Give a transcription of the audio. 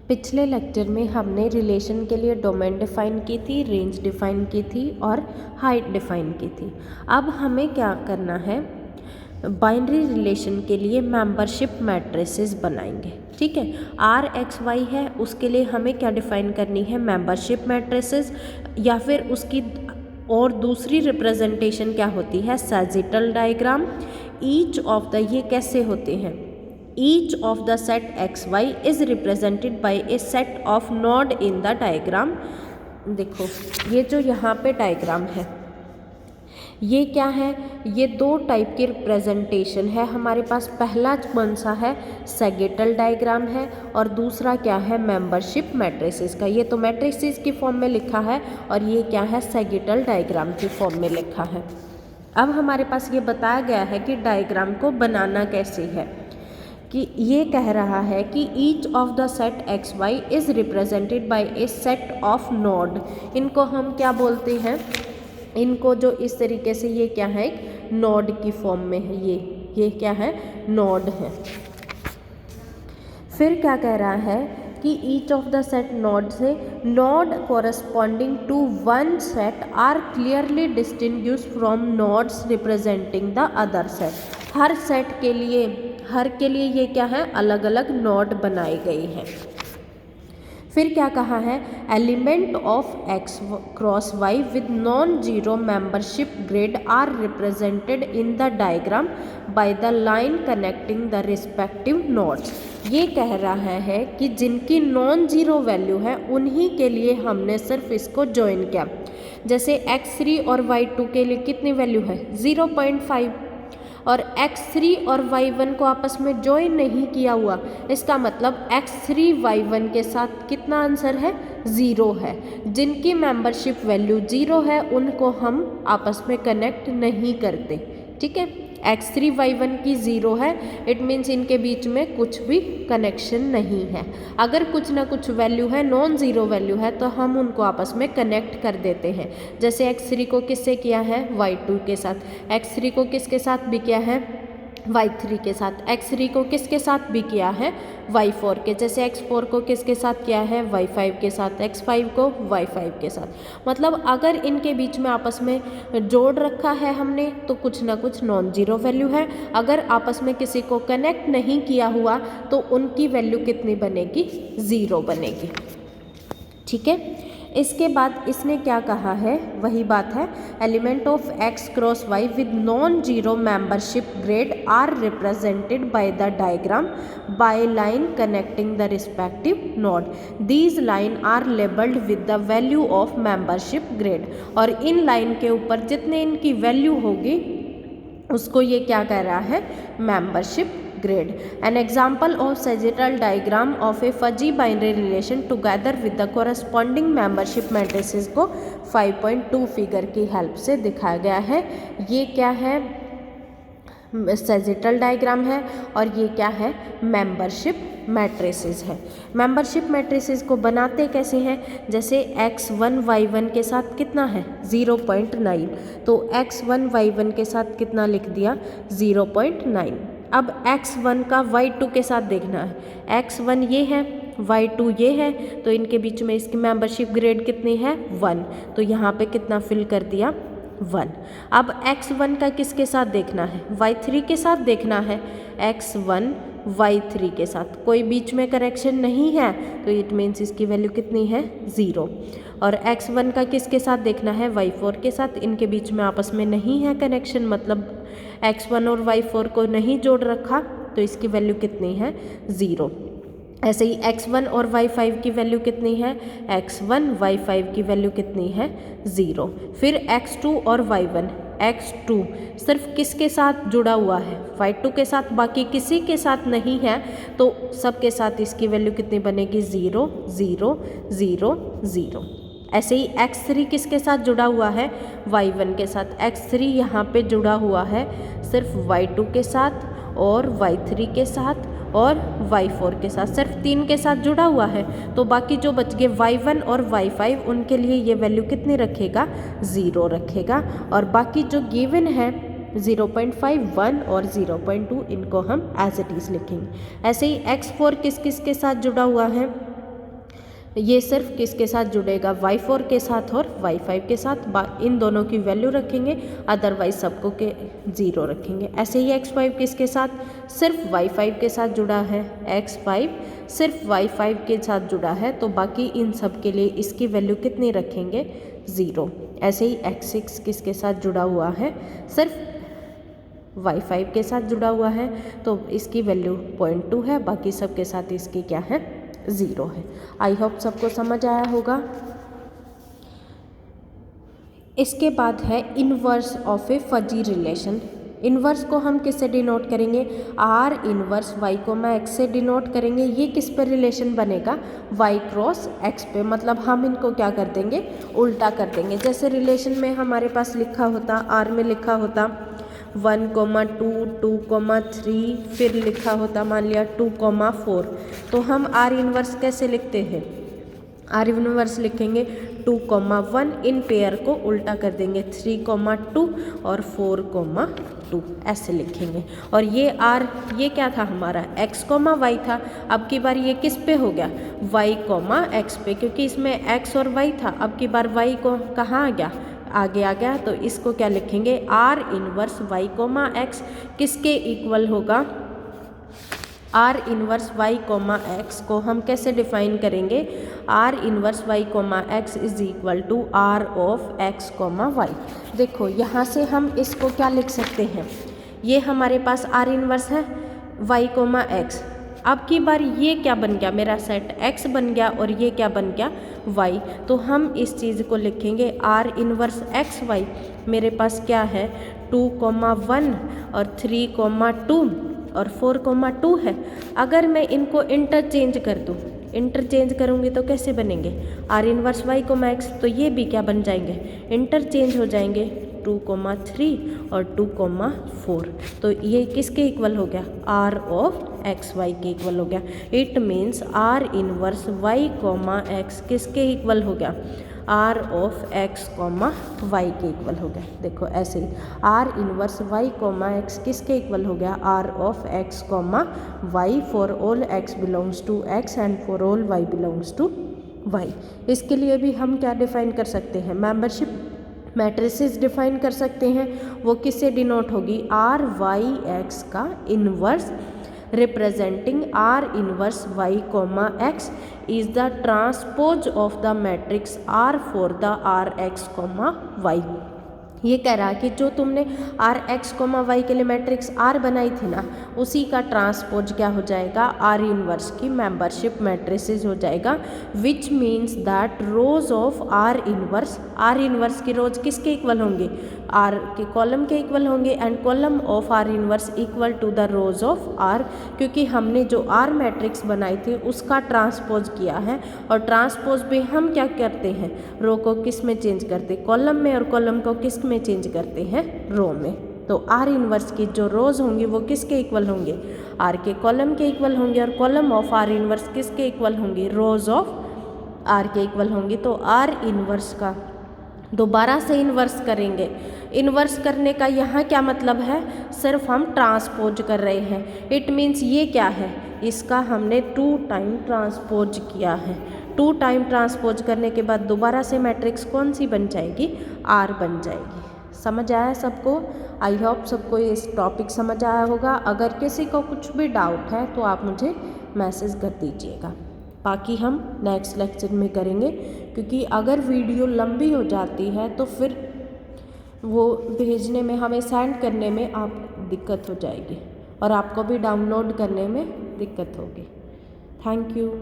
पिछले लेक्चर में हमने रिलेशन के लिए डोमेन डिफाइन की थी, रेंज डिफाइन की थी और हाइट डिफाइन की थी। अब हमें क्या करना है, बाइनरी रिलेशन के लिए मेंबरशिप मैट्रिसेस बनाएंगे। ठीक है, आर एक्स वाई है, उसके लिए हमें क्या डिफाइन करनी है, मेंबरशिप मैट्रिसेस, या फिर उसकी और दूसरी रिप्रेजेंटेशन क्या होती है, sagittal diagram. Each of the, ये कैसे होते हैं, each of the set x y is represented by a set of node in the diagram. देखो ये जो यहाँ पे डायग्राम है, ये क्या है, ये दो टाइप की रिप्रेजेंटेशन है हमारे पास। पहला कौन सा है, सैजिटल डायग्राम है, और दूसरा क्या है, मेंबरशिप मैट्रिसेस का। ये तो मैट्रिसेस की फॉर्म में लिखा है और ये क्या है, सैजिटल डायग्राम की फॉर्म में लिखा है। अब हमारे पास ये बताया गया है कि डायग्राम को बनाना कैसे है, कि ये कह रहा है कि each of the set x y is represented by a set of node. इनको हम क्या बोलते हैं, इनको जो इस तरीके से, ये क्या है, एक नोड की फॉर्म में है, ये क्या है, नोड है। फिर क्या कह रहा है कि each of the set node से node corresponding to one set are clearly distinguish from nodes representing the other set. हर सेट के लिए, हर के लिए ये क्या है, अलग अलग नोड बनाए गए हैं। फिर क्या कहा है, element of x cross y with non zero membership grid are represented in the diagram by the line connecting the respective nodes. ये कह रहा है कि जिनकी नॉन जीरो वैल्यू है उन्हीं के लिए हमने सिर्फ इसको ज्वाइन किया। जैसे x3 और y2 के लिए कितनी वैल्यू है, 0.5, और x3 और y1 को आपस में ज्वाइन नहीं किया हुआ, इसका मतलब x3 y1 के साथ कितना आंसर है, 0 है। जिनकी मेंबरशिप वैल्यू 0 है उनको हम आपस में कनेक्ट नहीं करते। ठीक है, x3 y1 की 0 है, इट मीन्स इनके बीच में कुछ भी कनेक्शन नहीं है। अगर कुछ ना कुछ वैल्यू है, नॉन ज़ीरो वैल्यू है, तो हम उनको आपस में कनेक्ट कर देते हैं। जैसे x3 को किससे किया है, y2 के साथ, x3 को किसके साथ भी किया है, y3 के साथ, x3 को किसके साथ भी किया है, y4 के, जैसे x4 को किसके साथ किया है, y5 के साथ, x5 को y5 के साथ। मतलब अगर इनके बीच में आपस में जोड़ रखा है हमने तो कुछ ना कुछ नॉन जीरो वैल्यू है। अगर आपस में किसी को कनेक्ट नहीं किया हुआ तो उनकी वैल्यू कितनी बनेगी, 0 बनेगी। ठीक है, इसके बाद इसने क्या कहा है, वही बात है, element of x cross y with non zero membership grade are represented by the diagram by line connecting the respective node. These line are labelled with the value of membership grade. और इन line के ऊपर जितने इनकी value होगी उसको ये क्या कह रहा है, membership grade. An example of sagittal diagram of a fuzzy binary relation together with the corresponding membership matrices को 5.2 फिगर की हेल्प से दिखाया गया है। ये क्या है, sagittal डायग्राम है, और ये क्या है, मेंबरशिप मैट्रिसेस है। मेंबरशिप मैट्रिसेस को बनाते कैसे हैं, जैसे x1 y1 के साथ कितना है, 0.9, तो x1 y1 के साथ कितना लिख दिया, 0.9। अब x1 का y2 के साथ देखना है, x1 ये है, y2 ये है, तो इनके बीच में इसकी मेंबरशिप ग्रेड कितनी है, 1, तो यहाँ पे कितना फिल कर दिया, 1। अब x1 का किसके साथ देखना है, y3 के साथ देखना है, x1 y3 के साथ कोई बीच में करेक्शन नहीं है, तो इट मीन्स इसकी वैल्यू कितनी है, 0। और x1 का किसके साथ देखना है, y4 के साथ, इनके बीच में आपस में नहीं है कनेक्शन, मतलब x1 और y4 को नहीं जोड़ रखा, तो इसकी वैल्यू कितनी है, 0। ऐसे ही x1 और y5 की वैल्यू कितनी है, x1 y5 की वैल्यू कितनी है, 0। फिर x2 और y1, x2 सिर्फ किसके साथ जुड़ा हुआ है, y2 के साथ, बाकी किसी के साथ नहीं है, तो सबके साथ इसकी वैल्यू कितनी बनेगी, 0 0 0 0। ऐसे ही x3 किसके साथ जुड़ा हुआ है, y1 के साथ, x3 यहाँ पे जुड़ा हुआ है सिर्फ y2 के साथ और y3 के साथ और y4 के साथ, सिर्फ 3 के साथ जुड़ा हुआ है, तो बाकी जो बच गए y1 और y5 उनके लिए ये वैल्यू कितनी रखेगा, 0 रखेगा। और बाकी जो गिवन है 0.5, 1 और 0.2 इनको हम एज इट इज़ लिखेंगे। ऐसे ही x4 किस किस के साथ जुड़ा हुआ है, ये सिर्फ किसके साथ जुड़ेगा, y4 के साथ और y5 के साथ, इन दोनों की वैल्यू रखेंगे, अदरवाइज सबको के 0 रखेंगे। ऐसे ही x5 किसके साथ, सिर्फ y5 के साथ जुड़ा है, x5 सिर्फ y5 के साथ जुड़ा है, तो बाकी इन सब के लिए इसकी वैल्यू कितनी रखेंगे, 0। ऐसे ही x6 किसके साथ जुड़ा हुआ है, सिर्फ y5 के साथ जुड़ा हुआ है, तो इसकी वैल्यू 0.2 है, बाकी सब के साथ इसकी क्या है, 0 है। आई होप सबको समझ आया होगा। इसके बाद है inverse of a fuzzy relation. Inverse को हम किससे डिनोट करेंगे, r inverse y comma x से डिनोट करेंगे। ये किस पर रिलेशन बनेगा, वाई क्रॉस एक्स पे, मतलब हम इनको क्या कर देंगे, उल्टा कर देंगे। जैसे रिलेशन में हमारे पास लिखा होता, आर में लिखा होता 1,2, 2,3, फिर लिखा होता मान लिया 2,4, तो हम आर इनवर्स कैसे लिखते हैं, आर इनवर्स लिखेंगे 2,1, इन पेयर को उल्टा कर देंगे 3,2 और 4,2 ऐसे लिखेंगे। और ये आर, ये क्या था हमारा, x, y था। अब की बार ये किस पे हो गया, y, x पे, क्योंकि इसमें x और y था। अब की बार y को कहाँ आ गया, आगे आ गया, तो इसको क्या लिखेंगे, आर इनवर्स y, x किसके इक्वल होगा, आर इनवर्स y, x को हम कैसे डिफाइन करेंगे, r inverse y, x is equal to r of x, y। देखो यहाँ से हम इसको क्या लिख सकते हैं, ये हमारे पास आर इनवर्स है y, x। अब की बार ये क्या बन गया, मेरा सेट x बन गया और ये क्या बन गया, y। तो हम इस चीज़ को लिखेंगे आर इनवर्स x, y मेरे पास क्या है 2,1 और 3,2 और 4,2 है। अगर मैं इनको इंटरचेंज कर दूँ, इंटरचेंज करूँगी तो कैसे बनेंगे, आर इनवर्स y, x, तो ये भी क्या बन जाएंगे, इंटरचेंज हो जाएंगे 2,3 और 2,4, तो ये किसके इक्वल हो गया, आर ऑफ एक्स वाई के इक्वल हो गया। It means r inverse y, x किसके इक्वल हो गया, आर ऑफ x, y के इक्वल हो गया। देखो ऐसे ही आर इनवर्स y, x किसके इक्वल हो गया, r of x, y for all x belongs to x and for all y belongs to y। इसके लिए भी हम क्या डिफाइन कर सकते हैं, मेंबरशिप मैट्रिसेस डिफाइन कर सकते हैं। वो किससे डिनोट होगी, आर वाई एक्स का inverse representing are inverse y, x is the transpose of the matrix R for the Rx, y। ये कह रहा है कि जो तुमने आर एक्स, वाई के लिए मैट्रिक्स आर बनाई थी ना, उसी का ट्रांसपोज क्या हो जाएगा, आर इनवर्स की मेंबरशिप मैट्रिसेस हो जाएगा। Which means that rose of r inverse की रोज किसके इक्वल होंगे, आर के कॉलम के इक्वल होंगे, and column of r inverse equal to the rows of r, क्योंकि हमने जो आर मैट्रिक्स बनाई थी उसका ट्रांसपोज किया है। और ट्रांसपोज पे हम क्या करते हैं, रो को किस में चेंज करते, कॉलम में, और कॉलम को किस में चेंज करते हैं, रो में। तो आर इनवर्स की जो रोज होंगी वो किसके इक्वल होंगे, आर के कॉलम के इक्वल होंगे, और कॉलम ऑफ आर इनवर्स किसके इक्वल होंगी, रोज ऑफ आर के इक्वल होंगी। तो आर इनवर्स का दोबारा से इन्वर्स करेंगे। इन्वर्स करने का यहाँ क्या मतलब है, सिर्फ हम ट्रांसपोज कर रहे हैं। इट मीन्स ये क्या है, इसका हमने 2 टाइम ट्रांसपोज किया है। 2 टाइम ट्रांसपोज करने के बाद दोबारा से मैट्रिक्स कौन सी बन जाएगी, आर बन जाएगी। समझ आया सबको? आई होप सबको इस टॉपिक समझ आया होगा। अगर किसी को कुछ भी डाउट है तो आप मुझे मैसेज कर दीजिएगा, बाकी हम नेक्स्ट लेक्चर में करेंगे, क्योंकि अगर वीडियो लंबी हो जाती है तो फिर वो भेजने में, हमें सेंड करने में आप दिक्कत हो जाएगी और आपको भी डाउनलोड करने में दिक्कत होगी। Thank you.